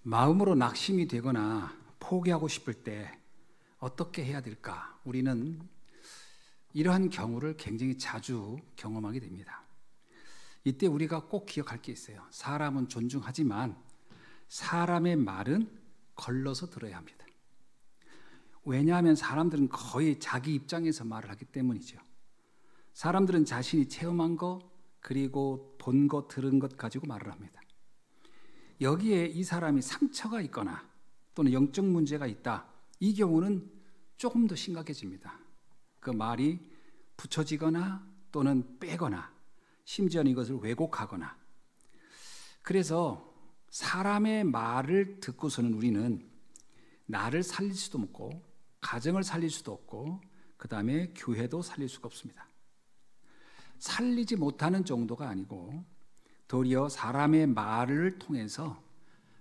마음으로 낙심이 되거나 포기하고 싶을 때 어떻게 해야 될까? 우리는 이러한 경우를 굉장히 자주 경험하게 됩니다. 이때 우리가 꼭 기억할 게 있어요. 사람은 존중하지만 사람의 말은 걸러서 들어야 합니다. 왜냐하면 사람들은 거의 자기 입장에서 말을 하기 때문이죠. 사람들은 자신이 체험한 것, 그리고 본 것, 들은 것 가지고 말을 합니다. 여기에 이 사람이 상처가 있거나 또는 영적 문제가 있다, 이 경우는 조금 더 심각해집니다. 그 말이 붙여지거나 또는 빼거나 심지어는 이것을 왜곡하거나. 그래서 사람의 말을 듣고서는 우리는 나를 살릴 수도 없고 가정을 살릴 수도 없고 그 다음에 교회도 살릴 수가 없습니다. 살리지 못하는 정도가 아니고 도리어 사람의 말을 통해서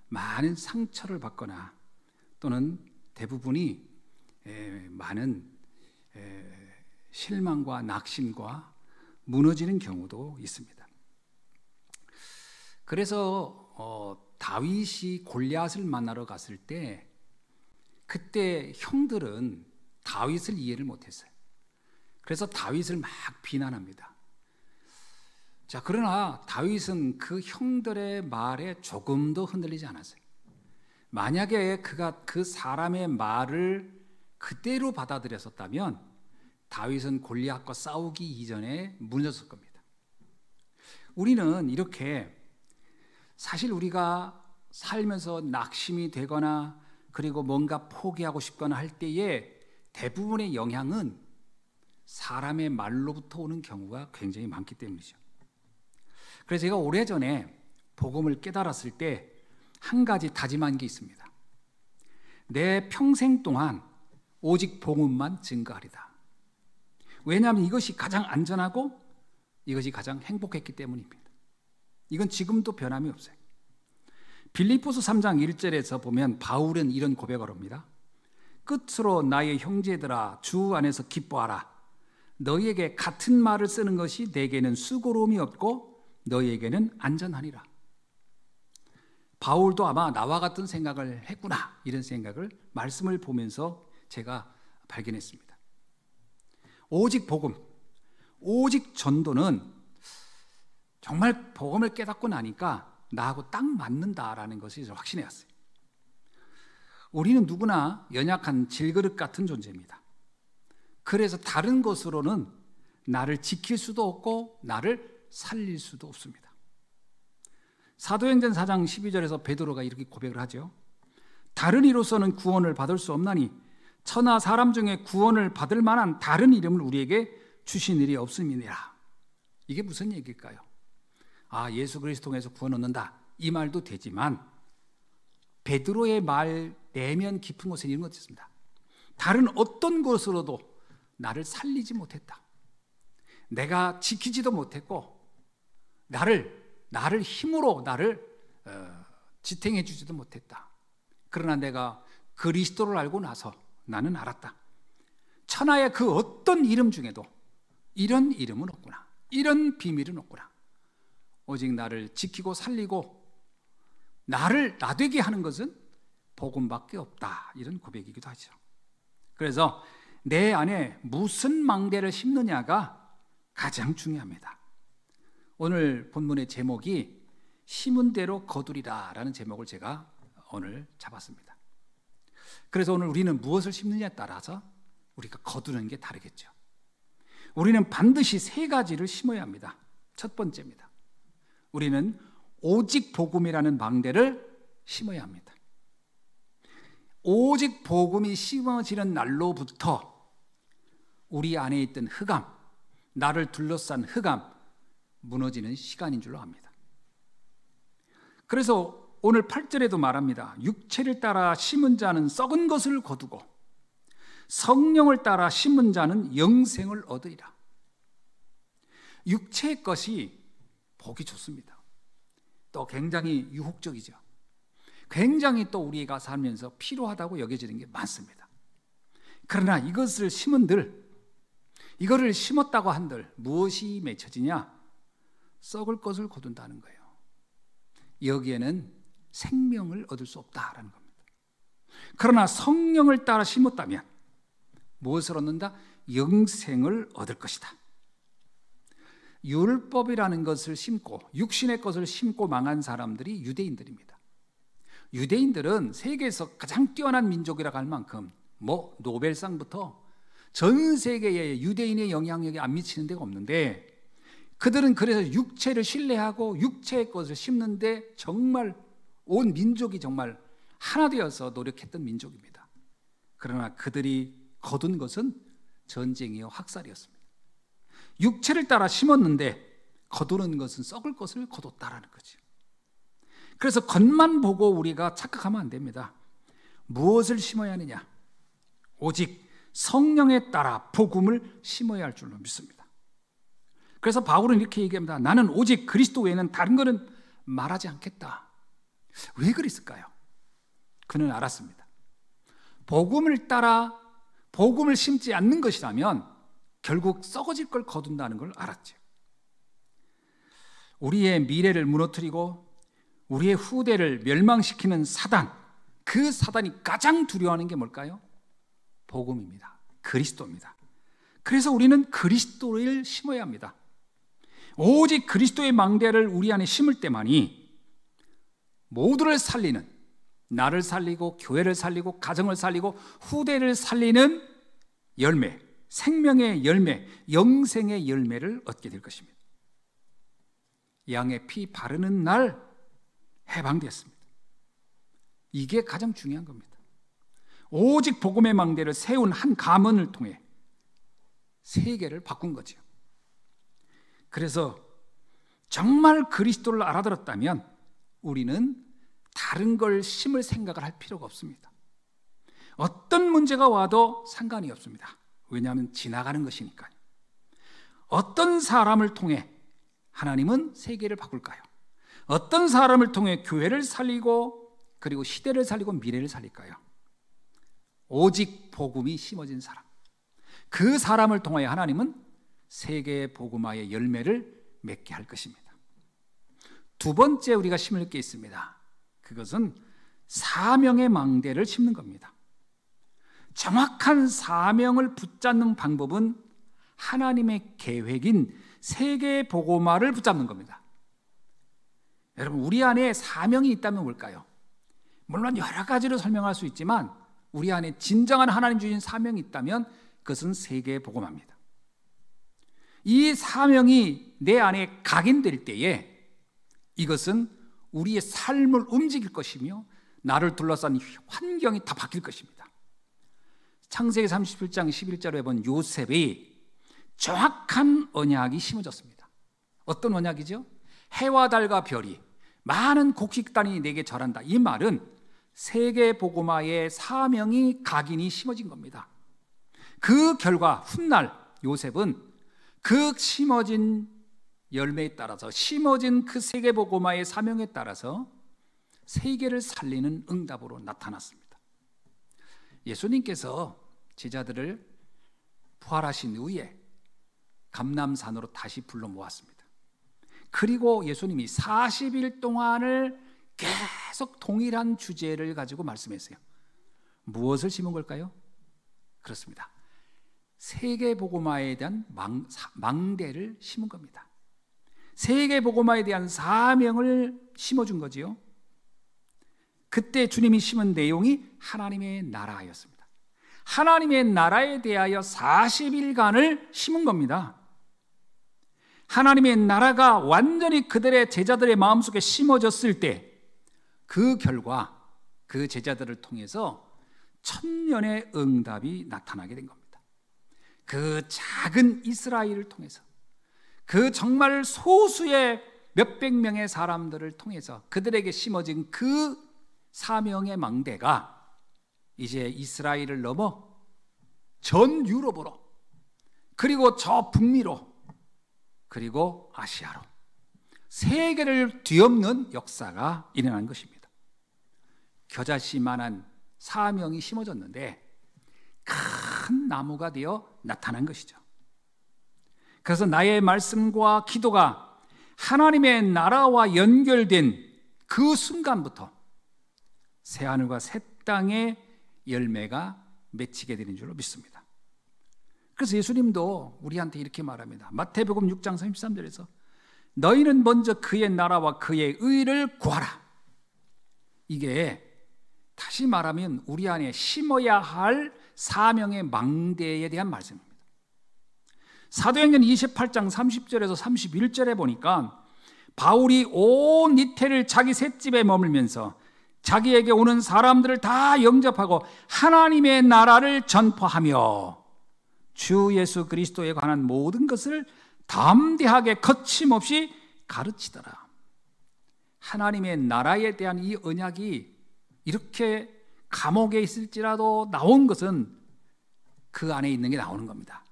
많은 상처를 받거나 또는 대부분이 많은 실망과 낙심과 무너지는 경우도 있습니다. 그래서 다윗이 골리앗을 만나러 갔을 때 그때 형들은 다윗을 이해를 못했어요. 그래서 다윗을 막 비난합니다. 자, 그러나 다윗은 그 형들의 말에 조금도 흔들리지 않았어요. 만약에 그가 그 사람의 말을 그대로 받아들였었다면 다윗은 골리앗과 싸우기 이전에 무너졌을 겁니다. 우리는 이렇게 사실 우리가 살면서 낙심이 되거나 그리고 뭔가 포기하고 싶거나 할 때에 대부분의 영향은 사람의 말로부터 오는 경우가 굉장히 많기 때문이죠. 그래서 제가 오래전에 복음을 깨달았을 때 한 가지 다짐한 게 있습니다. 내 평생 동안 오직 복음만 증거하리다. 왜냐하면 이것이 가장 안전하고 이것이 가장 행복했기 때문입니다. 이건 지금도 변함이 없어요. 빌립보서 3장 1절에서 보면 바울은 이런 고백을 합니다. 끝으로 나의 형제들아, 주 안에서 기뻐하라. 너희에게 같은 말을 쓰는 것이 내게는 수고로움이 없고 너희에게는 안전하니라. 바울도 아마 나와 같은 생각을 했구나, 이런 생각을 말씀을 보면서 제가 발견했습니다. 오직 복음, 오직 전도는 정말 복음을 깨닫고 나니까 나하고 딱 맞는다라는 것이 확신해 왔어요. 우리는 누구나 연약한 질그릇 같은 존재입니다. 그래서 다른 것으로는 나를 지킬 수도 없고 나를 살릴 수도 없습니다. 사도행전 4장 12절에서 베드로가 이렇게 고백을 하죠. 다른 이로서는 구원을 받을 수 없나니 천하 사람 중에 구원을 받을 만한 다른 이름을 우리에게 주신 일이 없음이니라. 이게 무슨 얘기일까요? 예수 그리스도 통해서 구원 얻는다, 이 말도 되지만 베드로의 말 내면 깊은 곳에 이런 것이 있습니다. 다른 어떤 것으로도 나를 살리지 못했다. 내가 지키지도 못했고 나를 힘으로 나를 지탱해 주지도 못했다. 그러나 내가 그리스도를 알고 나서 나는 알았다. 천하의 그 어떤 이름 중에도 이런 이름은 없구나, 이런 비밀은 없구나. 오직 나를 지키고 살리고 나를 나되게 하는 것은 복음밖에 없다, 이런 고백이기도 하죠. 그래서 내 안에 무슨 망대를 심느냐가 가장 중요합니다. 오늘 본문의 제목이 심은 대로 거두리라 라는 제목을 제가 오늘 잡았습니다. 그래서 오늘 우리는 무엇을 심느냐에 따라서 우리가 거두는 게 다르겠죠. 우리는 반드시 세 가지를 심어야 합니다. 첫 번째입니다. 우리는 오직 복음이라는 망대를 심어야 합니다. 오직 복음이 심어지는 날로부터 우리 안에 있던 흑암, 나를 둘러싼 흑암, 무너지는 시간인 줄로 압니다. 그래서 오늘 8절에도 말합니다. 육체를 따라 심은 자는 썩은 것을 거두고 성령을 따라 심은 자는 영생을 얻으리라. 육체의 것이 보기 좋습니다. 또 굉장히 유혹적이죠. 굉장히 또 우리가 살면서 필요하다고 여겨지는 게 많습니다. 그러나 이것을 심은들, 이거를 심었다고 한들 무엇이 맺혀지냐? 썩을 것을 거둔다는 거예요. 여기에는 생명을 얻을 수 없다라는 겁니다. 그러나 성령을 따라 심었다면 무엇을 얻는다? 영생을 얻을 것이다. 율법이라는 것을 심고 육신의 것을 심고 망한 사람들이 유대인들입니다. 유대인들은 세계에서 가장 뛰어난 민족이라고 할 만큼 노벨상부터 전 세계에 유대인의 영향력이 안 미치는 데가 없는데, 그들은 그래서 육체를 신뢰하고 육체의 것을 심는데 정말 온 민족이 정말 하나 되어서 노력했던 민족입니다. 그러나 그들이 거둔 것은 전쟁이요 학살이었습니다. 육체를 따라 심었는데 거두는 것은 썩을 것을 거뒀다라는 거죠. 그래서 겉만 보고 우리가 착각하면 안 됩니다. 무엇을 심어야 하느냐? 오직 성령에 따라 복음을 심어야 할 줄로 믿습니다. 그래서 바울은 이렇게 얘기합니다. 나는 오직 그리스도 외에는 다른 것은 말하지 않겠다. 왜 그랬을까요? 그는 알았습니다. 복음을 따라 복음을 심지 않는 것이라면 결국 썩어질 걸 거둔다는 걸 알았죠. 우리의 미래를 무너뜨리고 우리의 후대를 멸망시키는 사단, 그 사단이 가장 두려워하는 게 뭘까요? 복음입니다. 그리스도입니다. 그래서 우리는 그리스도를 심어야 합니다. 오직 그리스도의 망대를 우리 안에 심을 때만이 모두를 살리는, 나를 살리고 교회를 살리고 가정을 살리고 후대를 살리는 열매, 생명의 열매, 영생의 열매를 얻게 될 것입니다. 양의 피 바르는 날 해방되었습니다. 이게 가장 중요한 겁니다. 오직 복음의 망대를 세운 한 가문을 통해 세계를 바꾼 거죠. 그래서 정말 그리스도를 알아들었다면 우리는 다른 걸 심을 생각을 할 필요가 없습니다. 어떤 문제가 와도 상관이 없습니다. 왜냐하면 지나가는 것이니까요. 어떤 사람을 통해 하나님은 세계를 바꿀까요? 어떤 사람을 통해 교회를 살리고 그리고 시대를 살리고 미래를 살릴까요? 오직 복음이 심어진 사람, 그 사람을 통하여 하나님은 세계의 복음화의 열매를 맺게 할 것입니다. 두 번째 우리가 심을 게 있습니다. 그것은 사명의 망대를 심는 겁니다. 정확한 사명을 붙잡는 방법은 하나님의 계획인 세계 복음화를 붙잡는 겁니다. 여러분, 우리 안에 사명이 있다면 뭘까요? 물론 여러 가지로 설명할 수 있지만 우리 안에 진정한 하나님 주신 사명이 있다면 그것은 세계 복음화입니다. 이 사명이 내 안에 각인될 때에 이것은 우리의 삶을 움직일 것이며 나를 둘러싼 환경이 다 바뀔 것입니다. 창세기 37장 11절에 본 요셉이 정확한 언약이 심어졌습니다. 어떤 언약이죠? 해와 달과 별이 많은 곡식단이 내게 절한다. 이 말은 세계 복음화의 사명이 각인이 심어진 겁니다. 그 결과 훗날 요셉은 그 심어진 열매에 따라서 심어진 그 세계 복음화의 사명에 따라서 세계를 살리는 응답으로 나타났습니다. 예수님께서 제자들을 부활하신 후에 감람산으로 다시 불러 모았습니다. 그리고 예수님이 40일 동안을 계속 동일한 주제를 가지고 말씀했어요. 무엇을 심은 걸까요? 그렇습니다. 세계 복음화에 대한 망대를 심은 겁니다. 세계 복음화에 대한 사명을 심어준 거지요. 그때 주님이 심은 내용이 하나님의 나라였습니다. 하나님의 나라에 대하여 40일간을 심은 겁니다. 하나님의 나라가 완전히 그들의 제자들의 마음속에 심어졌을 때 그 결과 그 제자들을 통해서 천년의 응답이 나타나게 된 겁니다. 그 작은 이스라엘을 통해서, 그 정말 소수의 몇백 명의 사람들을 통해서 그들에게 심어진 그 사명의 망대가 이제 이스라엘을 넘어 전 유럽으로, 그리고 저 북미로, 그리고 아시아로 세계를 뒤엎는 역사가 일어난 것입니다. 겨자씨만한 사명이 심어졌는데 큰 나무가 되어 나타난 것이죠. 그래서 나의 말씀과 기도가 하나님의 나라와 연결된 그 순간부터 새 하늘과 새 땅의 열매가 맺히게 되는 줄로 믿습니다. 그래서 예수님도 우리한테 이렇게 말합니다. 마태복음 6장 33절에서 너희는 먼저 그의 나라와 그의 의를 구하라. 이게 다시 말하면 우리 안에 심어야 할 사명의 망대에 대한 말씀입니다. 사도행전 28장 30절에서 31절에 보니까 바울이 온 이태를 자기 셋집에 머물면서 자기에게 오는 사람들을 다 영접하고 하나님의 나라를 전파하며 주 예수 그리스도에 관한 모든 것을 담대하게 거침없이 가르치더라. 하나님의 나라에 대한 이 언약이 이렇게 감옥에 있을지라도 나온 것은 그 안에 있는 게 나오는 겁니다.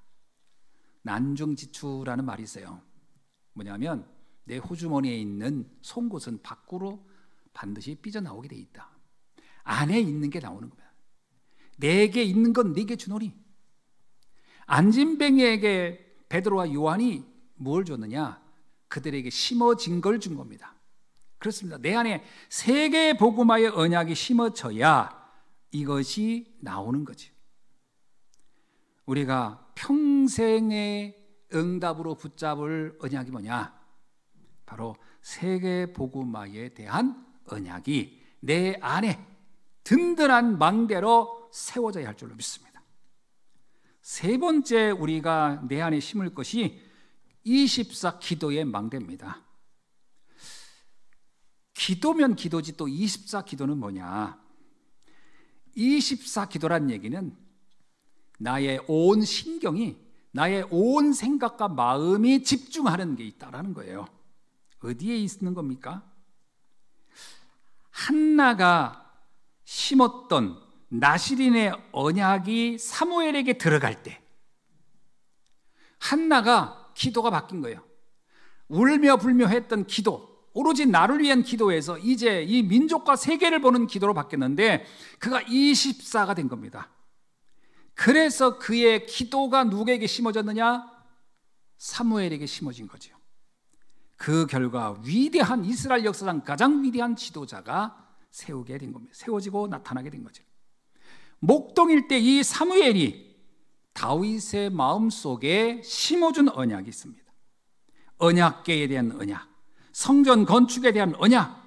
난중지추라는 말이 있어요. 뭐냐면 내 호주머니에 있는 송곳은 밖으로 반드시 삐져나오게 돼 있다. 안에 있는 게 나오는 겁니다. 내게 있는 건 네게 주노니. 안진뱅이에게 베드로와 요한이 뭘 줬느냐? 그들에게 심어진 걸 준 겁니다. 그렇습니다. 내 안에 세계 복음화의 언약이 심어져야 이것이 나오는 거지. 우리가 평생의 응답으로 붙잡을 언약이 뭐냐? 바로 세계 복음화에 대한 언약이 내 안에 든든한 망대로 세워져야 할 줄로 믿습니다. 세 번째 우리가 내 안에 심을 것이 24 기도의 망대입니다. 기도면 기도지 또 24 기도는 뭐냐? 24 기도란 얘기는 나의 온 신경이, 나의 온 생각과 마음이 집중하는 게 있다라는 거예요. 어디에 있는 겁니까? 한나가 심었던 나실인의 언약이 사무엘에게 들어갈 때 한나가 기도가 바뀐 거예요. 울며 불며 했던 기도, 오로지 나를 위한 기도에서 이제 이 민족과 세계를 보는 기도로 바뀌었는데 그가 24가 된 겁니다. 그래서 그의 기도가 누구에게 심어졌느냐? 사무엘에게 심어진 거죠. 그 결과 위대한 이스라엘 역사상 가장 위대한 지도자가 세우게 된 겁니다. 세워지고 나타나게 된 거죠. 목동일 때 이 사무엘이 다윗의 마음속에 심어준 언약이 있습니다. 언약궤에 대한 언약, 성전 건축에 대한 언약,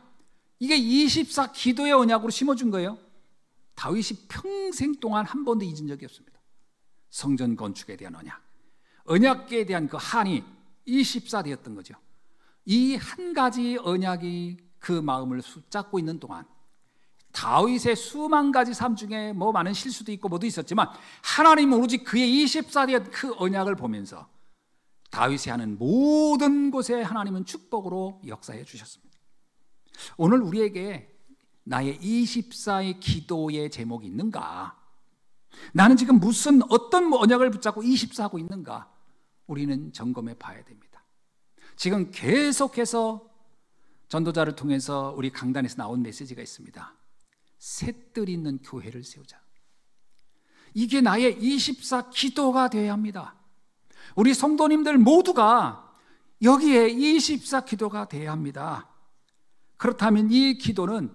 이게 24 기도의 언약으로 심어준 거예요. 다윗이 평생 동안 한 번도 잊은 적이 없습니다. 성전 건축에 대한 언약, 언약궤에 대한 그 한이 24 되었던 거죠. 이 한 가지 언약이 그 마음을 붙잡고 있는 동안 다윗의 수만 가지 삶 중에 뭐 많은 실수도 있고 뭐도 있었지만 하나님은 오로지 그의 24 되었던 그 언약을 보면서 다윗이 하는 모든 곳에 하나님은 축복으로 역사해 주셨습니다. 오늘 우리에게 나의 24의 기도의 제목이 있는가? 나는 지금 어떤 언약을 붙잡고 24하고 있는가? 우리는 점검해 봐야 됩니다. 지금 계속해서 전도자를 통해서 우리 강단에서 나온 메시지가 있습니다. 셋들 있는 교회를 세우자. 이게 나의 24 기도가 되어야 합니다. 우리 성도님들 모두가 여기에 24 기도가 되어야 합니다. 그렇다면 이 기도는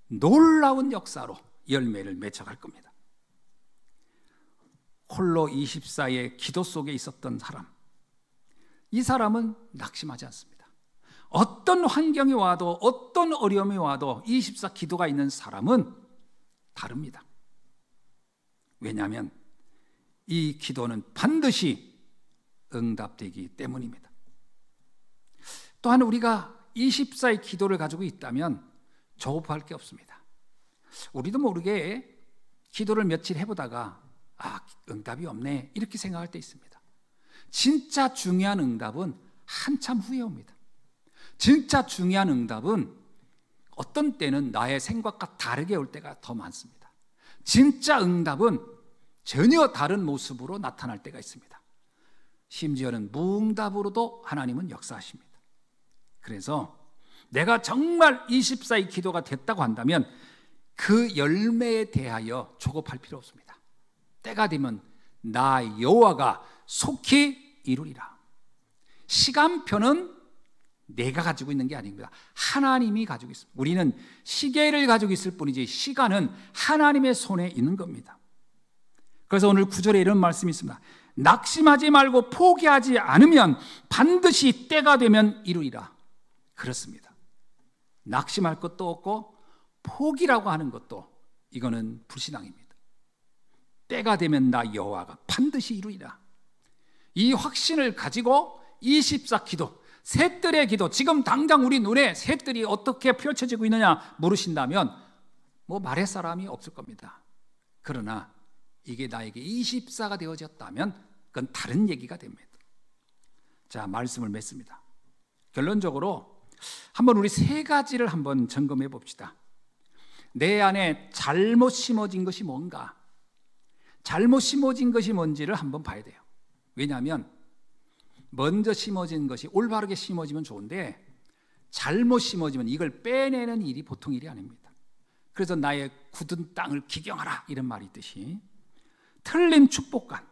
놀라운 역사로 열매를 맺어갈 겁니다. 홀로 24의 기도 속에 있었던 사람, 이 사람은 낙심하지 않습니다. 어떤 환경이 와도 어떤 어려움이 와도 24 기도가 있는 사람은 다릅니다. 왜냐하면 이 기도는 반드시 응답되기 때문입니다. 또한 우리가 24의 기도를 가지고 있다면 조급할 게 없습니다. 우리도 모르게 기도를 며칠 해보다가 응답이 없네 이렇게 생각할 때 있습니다. 진짜 중요한 응답은 한참 후에 옵니다. 진짜 중요한 응답은 어떤 때는 나의 생각과 다르게 올 때가 더 많습니다. 진짜 응답은 전혀 다른 모습으로 나타날 때가 있습니다. 심지어는 무응답으로도 하나님은 역사하십니다. 그래서 내가 정말 24의 기도가 됐다고 한다면 그 열매에 대하여 조급할 필요 없습니다. 때가 되면 나 여호와가 속히 이루리라. 시간표는 내가 가지고 있는 게 아닙니다. 하나님이 가지고 있습니다. 우리는 시계를 가지고 있을 뿐이지 시간은 하나님의 손에 있는 겁니다. 그래서 오늘 9절에 이런 말씀이 있습니다. 낙심하지 말고 포기하지 않으면 반드시 때가 되면 이루리라. 그렇습니다. 낙심할 것도 없고 포기라고 하는 것도 이거는 불신앙입니다. 때가 되면 나 여호와가 반드시 이루리라. 이 확신을 가지고 24 기도, 셋들의 기도, 지금 당장 우리 눈에 셋들이 어떻게 펼쳐지고 있느냐 물으신다면 뭐 말할 사람이 없을 겁니다. 그러나 이게 나에게 24가 되어졌다면 그건 다른 얘기가 됩니다. 자, 말씀을 맺습니다. 결론적으로 한번 우리 세 가지를 한번 점검해 봅시다. 내 안에 잘못 심어진 것이 뭔가, 잘못 심어진 것이 뭔지를 한번 봐야 돼요. 왜냐하면 먼저 심어진 것이 올바르게 심어지면 좋은데 잘못 심어지면 이걸 빼내는 일이 보통 일이 아닙니다. 그래서 나의 굳은 땅을 기경하라 이런 말이 있듯이 틀린 축복관,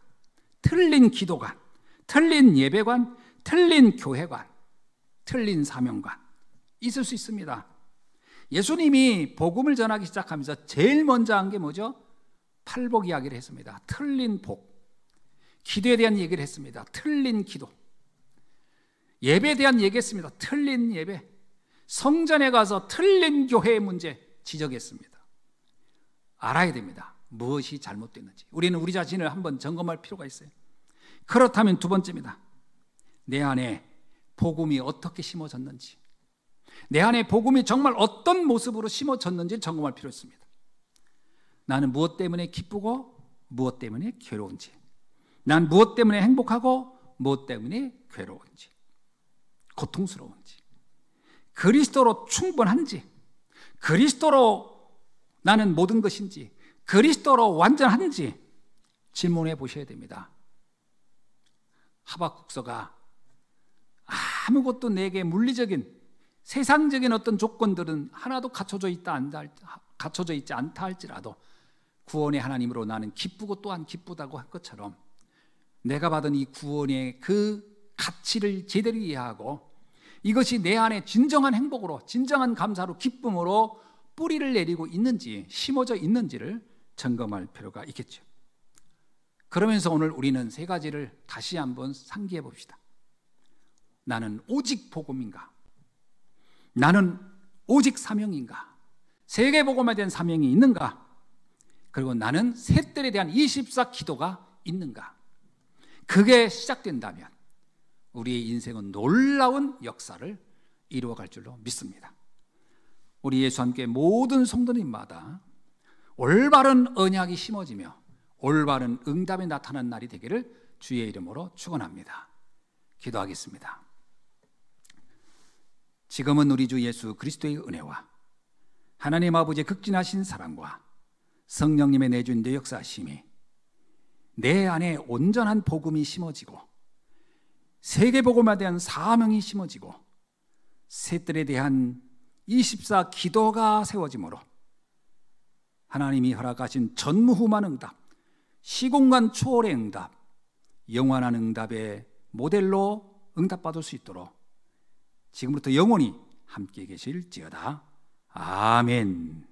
틀린 기도관, 틀린 예배관, 틀린 교회관, 틀린 사명관 있을 수 있습니다. 예수님이 복음을 전하기 시작하면서 제일 먼저 한 게 뭐죠? 팔복 이야기를 했습니다. 틀린 복. 기도에 대한 얘기를 했습니다. 틀린 기도. 예배에 대한 얘기했습니다. 틀린 예배. 성전에 가서 틀린 교회의 문제 지적했습니다. 알아야 됩니다. 무엇이 잘못됐는지. 우리는 우리 자신을 한번 점검할 필요가 있어요. 그렇다면 두 번째입니다. 내 안에 복음이 어떻게 심어졌는지, 내 안에 복음이 정말 어떤 모습으로 심어졌는지 점검할 필요가 있습니다. 나는 무엇 때문에 기쁘고 무엇 때문에 괴로운지, 난 무엇 때문에 행복하고 무엇 때문에 괴로운지, 고통스러운지, 그리스도로 충분한지, 그리스도로 나는 모든 것인지, 그리스도로 완전한지 질문해 보셔야 됩니다. 하박국서가 아무것도 내게 물리적인 세상적인 어떤 조건들은 하나도 갖춰져 있지 않다 할지라도 구원의 하나님으로 나는 기쁘고 또한 기쁘다고 할 것처럼 내가 받은 이 구원의 그 가치를 제대로 이해하고 이것이 내 안에 진정한 행복으로, 진정한 감사로, 기쁨으로 뿌리를 내리고 있는지, 심어져 있는지를 점검할 필요가 있겠죠. 그러면서 오늘 우리는 세 가지를 다시 한번 상기해 봅시다. 나는 오직 복음인가? 나는 오직 사명인가? 세계복음에 대한 사명이 있는가? 그리고 나는 셋들에 대한 24 기도가 있는가? 그게 시작된다면 우리의 인생은 놀라운 역사를 이루어갈 줄로 믿습니다. 우리 예수 함께 모든 성도님마다 올바른 언약이 심어지며 올바른 응답이 나타나는 날이 되기를 주의 이름으로 축원합니다. 기도하겠습니다. 지금은 우리 주 예수 그리스도의 은혜와 하나님 아버지의 극진하신 사랑과 성령님의 내주인의 역사하심이 내 안에 온전한 복음이 심어지고 세계복음에 대한 사명이 심어지고 셋들에 대한 24 기도가 세워지므로 하나님이 허락하신 전무후무한 응답, 시공간 초월의 응답, 영원한 응답의 모델로 응답받을 수 있도록 지금부터 영원히 함께 계실지어다. 아멘.